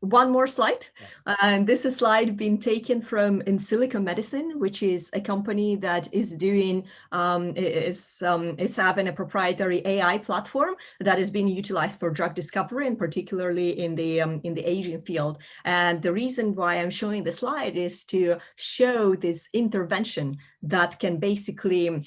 One more slide. Yeah. And this is a slide being taken from In Silico Medicine, which is a company that is doing is having a proprietary AI platform that is being utilized for drug discovery, and particularly in the aging field. And the reason why I'm showing the slide is to show this intervention that can basically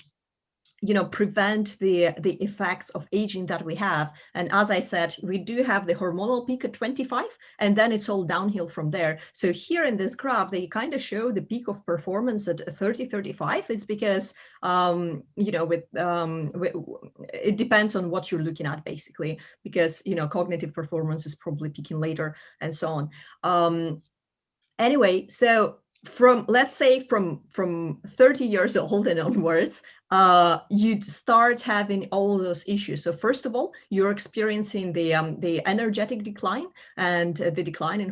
prevent the effects of aging that we have. And as I said, we do have the hormonal peak at 25, and then it's all downhill from there. So here in this graph, they kind of show the peak of performance at 30, 35. It's because, it depends on what you're looking at, basically, because, cognitive performance is probably peaking later and so on. Anyway, so let's say from 30 years old and onwards, you'd start having all of those issues. So first of all, you're experiencing the energetic decline and the decline in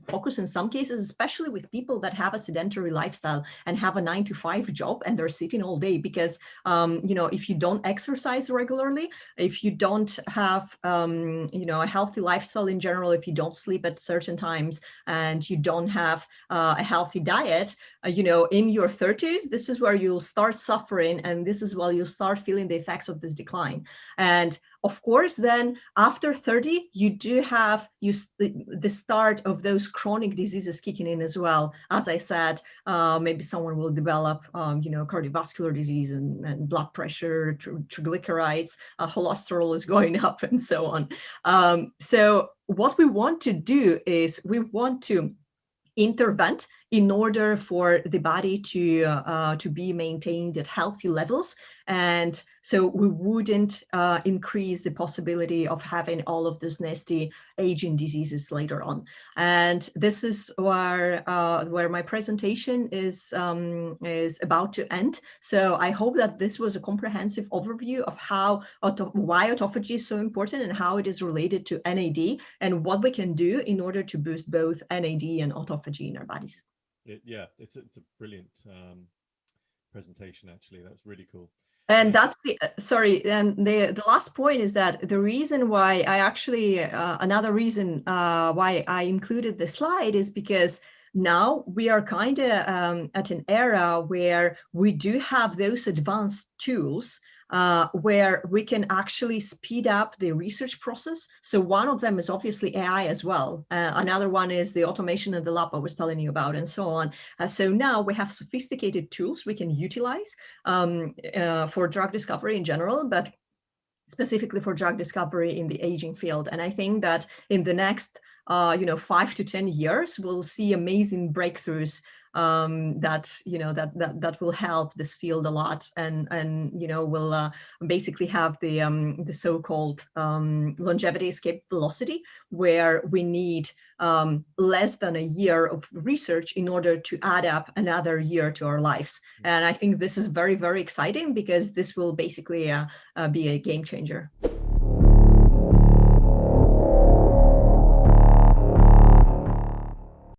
focus in some cases, especially with people that have a sedentary lifestyle and have a 9-to-5 job and they're sitting all day. Because if you don't exercise regularly, if you don't have a healthy lifestyle in general, if you don't sleep at certain times and you don't have a healthy diet, in your 30s, this is where you'll start suffering, and this is where you'll start feeling the effects of this decline. And of course, then after 30, you do have the start of those chronic diseases kicking in as well. As I said, maybe someone will develop, cardiovascular disease and blood pressure, triglycerides, cholesterol is going up, and so on. So what we want to do is we want to intervene in order for the body to be maintained at healthy levels. And so we wouldn't increase the possibility of having all of those nasty aging diseases later on. And this is where my presentation is about to end. So I hope that this was a comprehensive overview of why autophagy is so important and how it is related to NAD and what we can do in order to boost both NAD and autophagy in our bodies. Yeah, it's a brilliant presentation, actually. That's really cool. And that's the last point is that the reason why I actually, another reason why I included the slide is because now we are kind of at an era where we do have those advanced tools where we can actually speed up the research process. So one of them is obviously AI as well. Another one is the automation in the lab I was telling you about, and so on. So now we have sophisticated tools we can utilize for drug discovery in general, but specifically for drug discovery in the aging field. And I think that in the next 5 to 10 years, we'll see amazing breakthroughs that will help this field a lot, and will basically have the so-called longevity escape velocity, where we need less than a year of research in order to add up another year to our lives. And I think this is very, very exciting, because this will basically be a game changer.